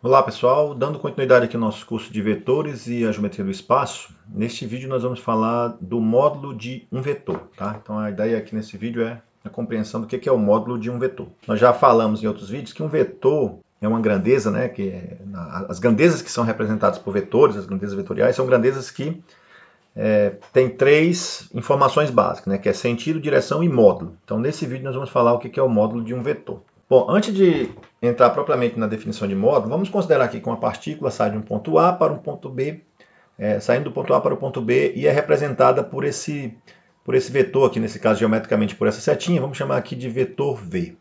Olá pessoal, dando continuidade aqui ao nosso curso de vetores e a geometria do espaço, neste vídeo nós vamos falar do módulo de um vetor, tá? Então a ideia aqui nesse vídeo é a compreensão do que é o módulo de um vetor. Nós já falamos em outros vídeos que um vetor é uma grandeza, né? As grandezas que são representadas por vetores, as grandezas vetoriais, são grandezas que têm três informações básicas, né? Que é sentido, direção e módulo. Então nesse vídeo nós vamos falar o que é o módulo de um vetor. Bom, antes de entrar propriamente na definição de módulo, vamos considerar aqui que uma partícula sai de um ponto A para um ponto B, saindo do ponto A para o ponto B e é representada por esse vetor aqui, nesse caso geometricamente por essa setinha, vamos chamar aqui de vetor V.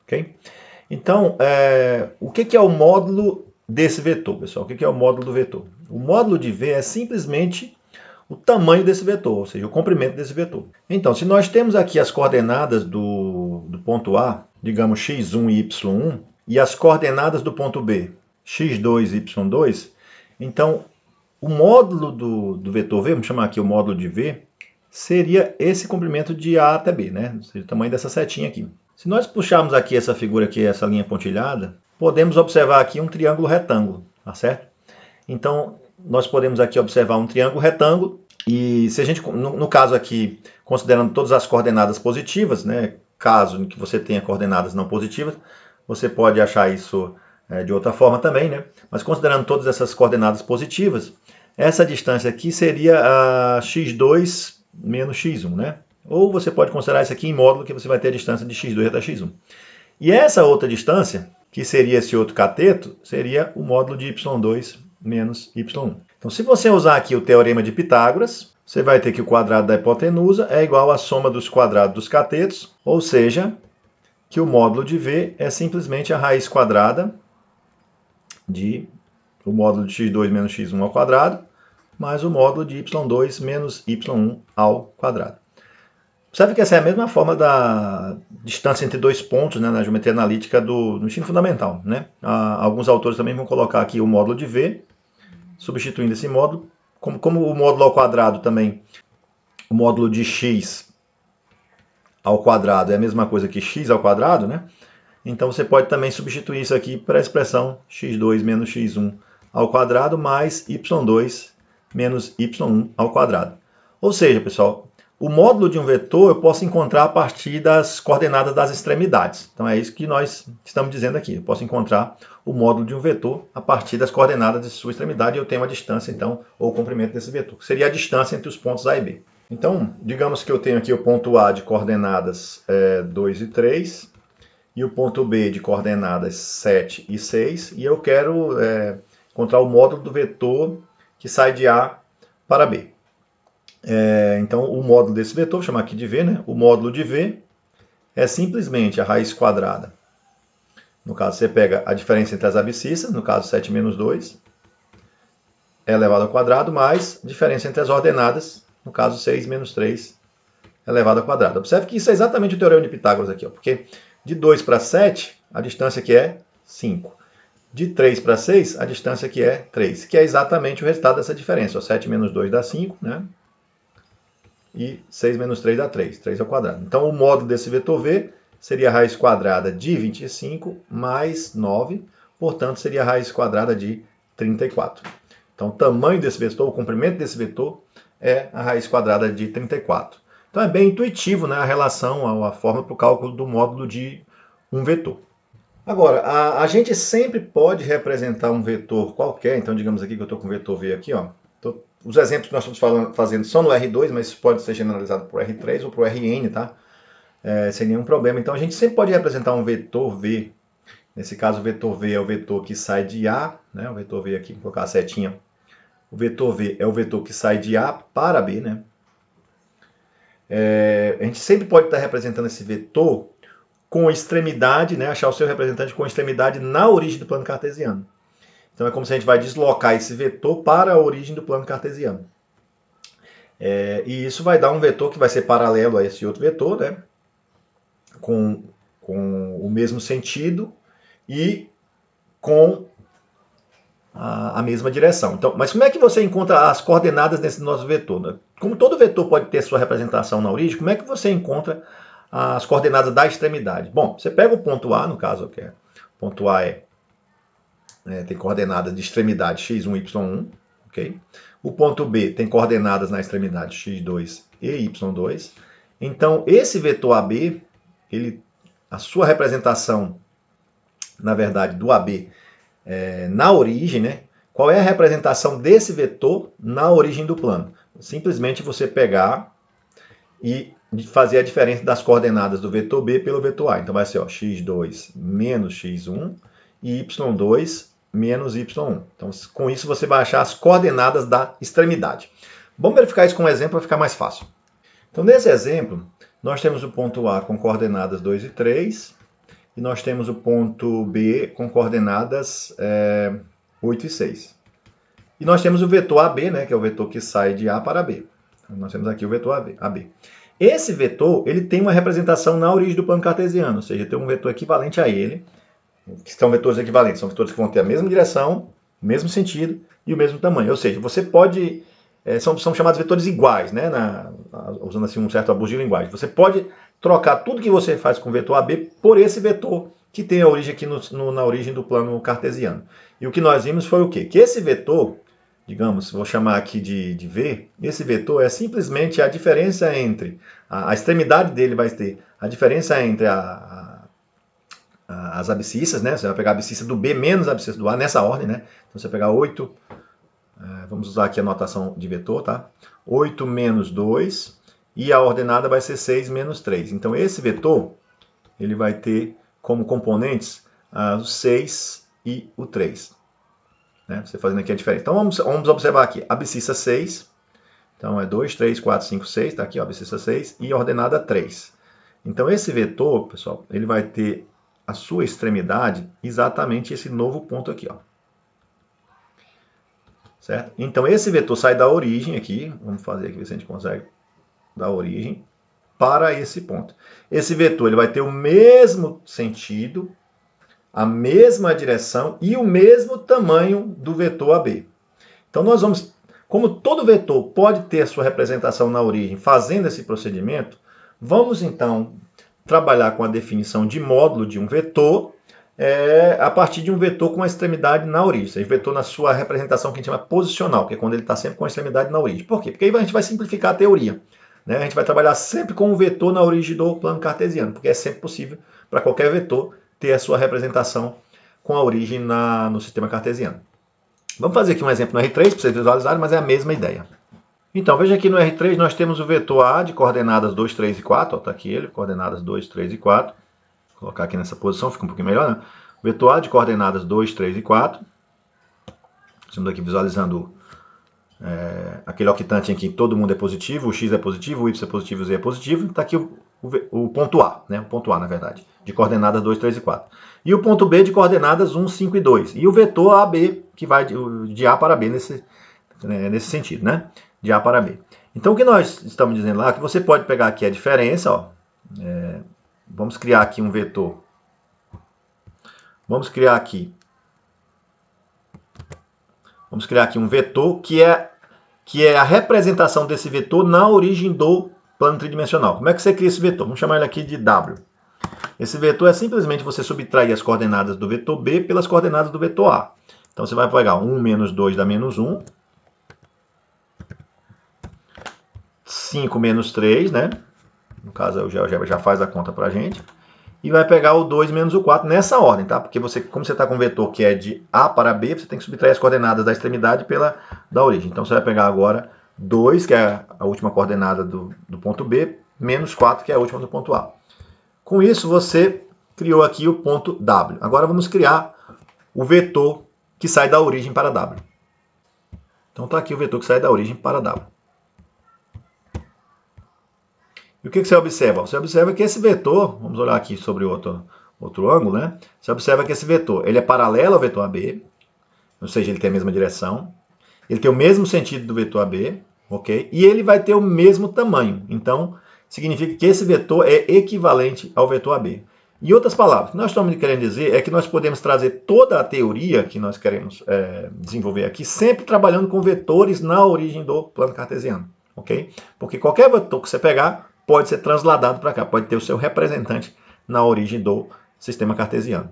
Okay? Então, o que é o módulo desse vetor, pessoal? O que é o módulo do vetor? O módulo de V é simplesmente o tamanho desse vetor, ou seja, o comprimento desse vetor. Então, se nós temos aqui as coordenadas do ponto A, digamos x1 e y1, e as coordenadas do ponto B, x2 e y2, então o módulo do vetor V, vamos chamar aqui o módulo de V, seria esse comprimento de A até B, né? Ou seja, o tamanho dessa setinha aqui. Se nós puxarmos aqui essa figura aqui, essa linha pontilhada, podemos observar aqui um triângulo retângulo, tá certo? Então, nós podemos aqui observar um triângulo retângulo e se a gente, no caso aqui, considerando todas as coordenadas positivas, né, caso que você tenha coordenadas não positivas, você pode achar isso de outra forma também, né? Mas considerando todas essas coordenadas positivas, essa distância aqui seria a x2 menos x1, né? Ou você pode considerar isso aqui em módulo, que você vai ter a distância de x2 até x1. E essa outra distância, que seria esse outro cateto, seria o módulo de y2 menos y1. Então, se você usar aqui o teorema de Pitágoras, você vai ter que o quadrado da hipotenusa é igual à soma dos quadrados dos catetos, ou seja, que o módulo de V é simplesmente a raiz quadrada de o módulo de x2 menos x1 ao quadrado, mais o módulo de y2 menos y1 ao quadrado. Observe que essa é a mesma forma da distância entre dois pontos, né, na geometria analítica do ensino fundamental. Né? Alguns autores também vão colocar aqui o módulo de V, substituindo esse módulo. Como o módulo ao quadrado também, o módulo de x ao quadrado é a mesma coisa que x ao quadrado, né? Então você pode também substituir isso aqui para a expressão x2 menos x1 ao quadrado mais y2 menos y1 ao quadrado. Ou seja, pessoal, o módulo de um vetor eu posso encontrar a partir das coordenadas das extremidades. Então é isso que nós estamos dizendo aqui. Eu posso encontrar o módulo de um vetor a partir das coordenadas de sua extremidade e eu tenho a distância, então, ou o comprimento desse vetor, que seria a distância entre os pontos A e B. Então, digamos que eu tenho aqui o ponto A de coordenadas 2 e 3 e o ponto B de coordenadas 7 e 6 e eu quero encontrar o módulo do vetor que sai de A para B. Então, o módulo desse vetor, vou chamar aqui de V, né? O módulo de V é simplesmente a raiz quadrada. No caso, você pega a diferença entre as abscissas, no caso 7 menos 2, elevado ao quadrado, mais a diferença entre as ordenadas, no caso 6 menos 3, elevado ao quadrado. Observe que isso é exatamente o teorema de Pitágoras aqui, ó, porque de 2 para 7, a distância aqui é 5. De 3 para 6, a distância aqui é 3, que é exatamente o resultado dessa diferença. Ó, 7 menos 2 dá 5, né? E 6 menos 3 dá 3, 3 ao quadrado. Então, o módulo desse vetor V seria a raiz quadrada de 25 mais 9, portanto, seria a raiz quadrada de 34. Então, o tamanho desse vetor, o comprimento desse vetor, é a raiz quadrada de 34. Então, é bem intuitivo, né, a relação, a forma para o cálculo do módulo de um vetor. Agora, a gente sempre pode representar um vetor qualquer, então digamos aqui que eu estou com o vetor V aqui, ó. Os exemplos que nós estamos fazendo são no R2, mas isso pode ser generalizado para o R3 ou para o Rn, tá? Sem nenhum problema. Então a gente sempre pode representar um vetor V. Nesse caso, o vetor V é o vetor que sai de A, né? O vetor V aqui, vou colocar a setinha. O vetor V é o vetor que sai de A para B, né? A gente sempre pode estar representando esse vetor com extremidade, né? Achar o seu representante com extremidade na origem do plano cartesiano. Então é como se a gente vai deslocar esse vetor para a origem do plano cartesiano. E isso vai dar um vetor que vai ser paralelo a esse outro vetor, né? Com o mesmo sentido e com a mesma direção. Então, mas como é que você encontra as coordenadas desse nosso vetor? Né? Como todo vetor pode ter sua representação na origem, como é que você encontra as coordenadas da extremidade? Bom, você pega o ponto A, no caso, que é, o ponto A é tem coordenadas de extremidade x1 y1, ok? O ponto B tem coordenadas na extremidade x2 e y2. Então, esse vetor AB, a sua representação, na verdade, do AB na origem, né? Qual é a representação desse vetor na origem do plano? Simplesmente você pegar e fazer a diferença das coordenadas do vetor B pelo vetor A. Então vai ser x2 menos x1 e y2 menos y1. Então com isso você vai achar as coordenadas da extremidade. Vamos verificar isso com um exemplo para ficar mais fácil. Então nesse exemplo, nós temos o ponto A com coordenadas 2 e 3 e nós temos o ponto B com coordenadas 8 e 6. E nós temos o vetor AB, né, que é o vetor que sai de A para B. Então, nós temos aqui o vetor AB. Esse vetor ele tem uma representação na origem do plano cartesiano, ou seja, tem um vetor equivalente a ele, que são vetores equivalentes, são vetores que vão ter a mesma direção, o mesmo sentido e o mesmo tamanho. Ou seja, você pode... são chamados vetores iguais, né, usando assim um certo abuso de linguagem. Você pode trocar tudo que você faz com o vetor AB por esse vetor que tem a origem aqui na origem do plano cartesiano. E o que nós vimos foi o quê? Que esse vetor, digamos, vou chamar aqui de V, esse vetor é simplesmente a diferença entre, a extremidade dele vai ter a diferença entre as abscissas, né? Você vai pegar a abscissa do B menos a abscissa do A, nessa ordem, né? Então você vai pegar 8, vamos usar aqui a notação de vetor, tá? 8 menos 2, e a ordenada vai ser 6 menos 3. Então esse vetor, ele vai ter como componentes o 6 e o 3. Né? Você fazendo aqui a diferença. Então vamos observar aqui. Abscissa 6. Então é 2, 3, 4, 5, 6. Está aqui, ó, abscissa 6. E ordenada 3. Então esse vetor, pessoal, ele vai ter a sua extremidade exatamente esse novo ponto aqui, ó. Certo? Então esse vetor sai da origem aqui. Vamos fazer aqui, ver se a gente consegue. Da origem para esse ponto. Esse vetor ele vai ter o mesmo sentido, a mesma direção e o mesmo tamanho do vetor AB. Então nós vamos, como todo vetor pode ter a sua representação na origem fazendo esse procedimento, vamos então trabalhar com a definição de módulo de um vetor a partir de um vetor com a extremidade na origem, ou seja, vetor na sua representação que a gente chama posicional, que é quando ele está sempre com a extremidade na origem. Por quê? Porque aí a gente vai simplificar a teoria. Né? A gente vai trabalhar sempre com um vetor na origem do plano cartesiano, porque é sempre possível para qualquer vetor ter a sua representação com a origem no sistema cartesiano. Vamos fazer aqui um exemplo no R3 para vocês visualizarem, mas é a mesma ideia. Então, veja aqui no R3 nós temos o vetor A de coordenadas 2, 3 e 4. Está aqui ele, coordenadas 2, 3 e 4. Vou colocar aqui nessa posição, fica um pouquinho melhor, né? Vetor A de coordenadas 2, 3 e 4. Estamos aqui visualizando aquele octante em que todo mundo é positivo, o x é positivo, o y é positivo, o z é positivo. Está aqui o ponto A, né? O ponto A, na verdade, de coordenadas 2, 3 e 4. E o ponto B de coordenadas 1, 5 e 2. E o vetor AB, que vai de A para B nesse sentido, né? De A para B. Então, o que nós estamos dizendo lá é que você pode pegar aqui a diferença, ó. Vamos criar aqui um vetor. Vamos criar aqui um vetor que é a representação desse vetor na origem do plano tridimensional. Como é que você cria esse vetor? Vamos chamar ele aqui de W. Esse vetor é simplesmente você subtrair as coordenadas do vetor B pelas coordenadas do vetor A. Então você vai pegar 1 menos 2 dá menos 1. 5 menos 3, né? No caso, o GeoGebra já faz a conta para a gente. E vai pegar o 2 menos o 4 nessa ordem, tá? Porque como você está com um vetor que é de A para B, você tem que subtrair as coordenadas da extremidade da origem. Então você vai pegar agora 2, que é a última coordenada do ponto B, menos 4, que é a última do ponto A. Com isso, você criou aqui o ponto W. Agora vamos criar o vetor que sai da origem para W. Então está aqui o vetor que sai da origem para W. E o que você observa? Você observa que esse vetor, vamos olhar aqui sobre outro ângulo, né? Você observa que esse vetor ele é paralelo ao vetor AB, ou seja, ele tem a mesma direção, ele tem o mesmo sentido do vetor AB, ok? E ele vai ter o mesmo tamanho. Então, significa que esse vetor é equivalente ao vetor AB. Em outras palavras, o que nós estamos querendo dizer é que nós podemos trazer toda a teoria que nós queremos desenvolver aqui, sempre trabalhando com vetores na origem do plano cartesiano, ok? Porque qualquer vetor que você pegar pode ser transladado para cá, pode ter o seu representante na origem do sistema cartesiano.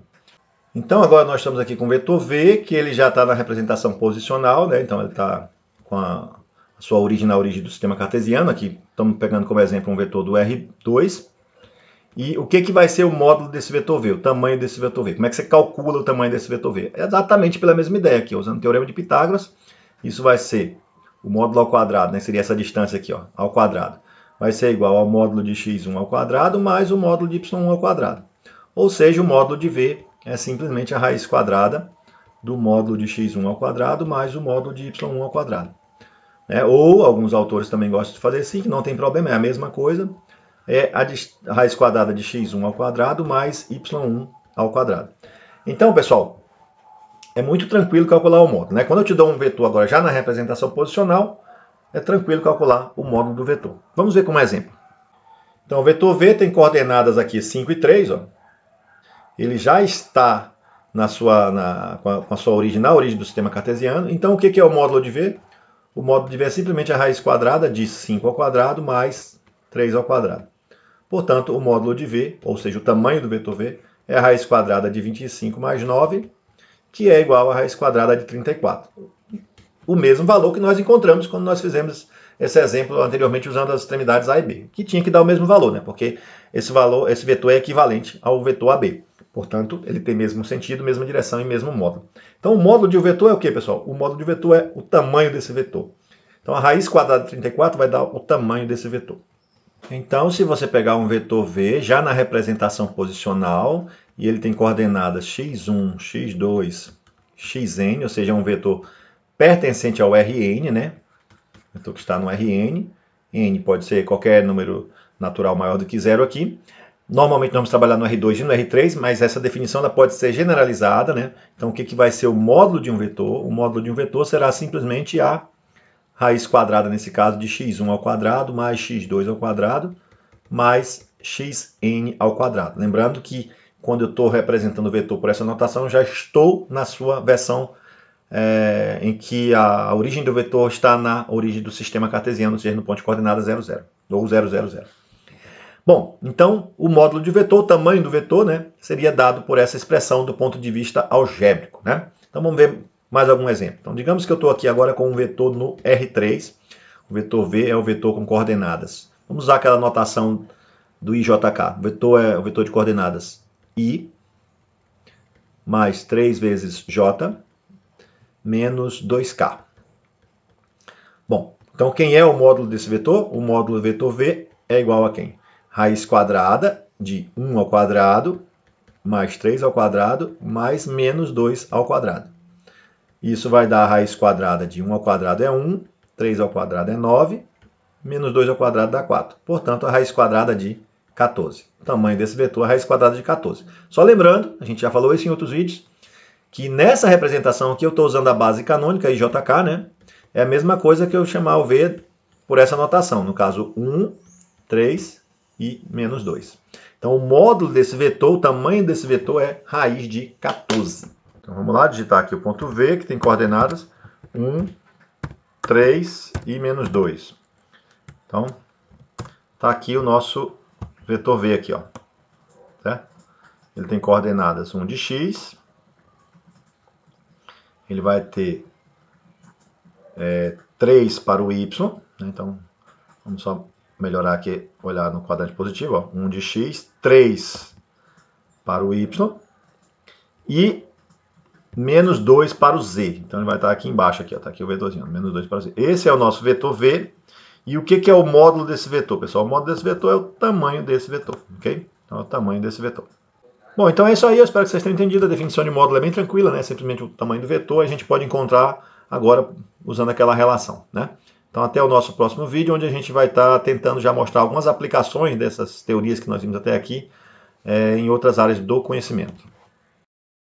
Então agora nós estamos aqui com o vetor V, que ele já está na representação posicional, né? Então ele está com a sua origem na origem do sistema cartesiano. Aqui estamos pegando como exemplo um vetor do R2. E o que vai ser o módulo desse vetor V, o tamanho desse vetor V? Como é que você calcula o tamanho desse vetor V? É exatamente pela mesma ideia aqui, usando o teorema de Pitágoras. Isso vai ser o módulo ao quadrado, né? Seria essa distância aqui, ó, ao quadrado. Vai ser igual ao módulo de x1 ao quadrado mais o módulo de y1 ao quadrado. Ou seja, o módulo de V é simplesmente a raiz quadrada do módulo de x1 ao quadrado mais o módulo de y1 ao quadrado. Ou alguns autores também gostam de fazer assim, que não tem problema, é a mesma coisa. É a raiz quadrada de x1 ao quadrado mais y1 ao quadrado. Então, pessoal, é muito tranquilo calcular o módulo, né? Quando eu te dou um vetor agora já na representação posicional, é tranquilo calcular o módulo do vetor. Vamos ver como exemplo. Então, o vetor V tem coordenadas aqui 5 e 3. Ó. Ele já está com a sua origem na origem do sistema cartesiano. Então, o que é o módulo de V? O módulo de V é simplesmente a raiz quadrada de 5 ao quadrado mais 3 ao quadrado. Portanto, o módulo de V, ou seja, o tamanho do vetor V, é a raiz quadrada de 25 mais 9, que é igual à raiz quadrada de 34. O mesmo valor que nós encontramos quando nós fizemos esse exemplo anteriormente usando as extremidades A e B, que tinha que dar o mesmo valor, né? Porque esse vetor é equivalente ao vetor AB. Portanto, ele tem mesmo sentido, mesma direção e mesmo módulo. Então, o módulo de um vetor é o que, pessoal? O módulo de vetor é o tamanho desse vetor. Então, a raiz quadrada de 34 vai dar o tamanho desse vetor. Então, se você pegar um vetor V já na representação posicional, e ele tem coordenadas x1, x2, xn, ou seja, é um vetor pertencente ao Rn, né? Vetor que está no Rn. N pode ser qualquer número natural maior do que zero aqui. Normalmente nós vamos trabalhar no R2 e no R3, mas essa definição ela pode ser generalizada, né? Então, o que vai ser o módulo de um vetor? O módulo de um vetor será simplesmente a raiz quadrada, nesse caso, de x1 ao quadrado, mais x2 ao quadrado, mais xn ao quadrado. Lembrando que quando eu estou representando o vetor por essa notação, eu já estou na sua versão em que a origem do vetor está na origem do sistema cartesiano, ou seja, no ponto de coordenada 0, 0, ou 0, 0, 0. Bom, então o módulo de vetor, o tamanho do vetor, né, seria dado por essa expressão do ponto de vista algébrico. Né? Então vamos ver mais algum exemplo. Então digamos que eu estou aqui agora com um vetor no R3, o vetor V é o vetor com coordenadas. Vamos usar aquela notação do IJK. O vetor é o vetor de coordenadas I mais 3 vezes J menos 2K. Bom, então quem é o módulo desse vetor? O módulo do vetor V é igual a quem? Raiz quadrada de 1 ao quadrado mais 3 ao quadrado mais menos 2 ao quadrado. Isso vai dar a raiz quadrada de 1 ao quadrado é 1, 3 ao quadrado é 9, menos 2 ao quadrado dá 4. Portanto, a raiz quadrada de 14. O tamanho desse vetor é a raiz quadrada de 14. Só lembrando, a gente já falou isso em outros vídeos, que nessa representação aqui eu estou usando a base canônica, IJK, né? É a mesma coisa que eu chamar o V por essa notação. No caso, 1, 3 e menos 2. Então, o módulo desse vetor, o tamanho desse vetor é raiz de 14. Então, vamos lá, digitar aqui o ponto V, que tem coordenadas 1, 3 e menos 2. Então, está aqui o nosso vetor V aqui, ó. Certo? Ele tem coordenadas 1 de x, ele vai ter 3 para o y, né? Então vamos só melhorar aqui, olhar no quadrante positivo, ó. 1 de x, 3 para o y e menos 2 para o z. Então ele vai estar aqui embaixo, aqui, ó. Tá aqui o vetorzinho, menos 2 para o z. Esse é o nosso vetor V. E o que é o módulo desse vetor, pessoal? O módulo desse vetor é o tamanho desse vetor, ok? Então é o tamanho desse vetor. Bom, então é isso aí, eu espero que vocês tenham entendido. A definição de módulo é bem tranquila, né? Simplesmente o tamanho do vetor, a gente pode encontrar agora usando aquela relação, né? Então até o nosso próximo vídeo, onde a gente vai estar tentando já mostrar algumas aplicações dessas teorias que nós vimos até aqui em outras áreas do conhecimento.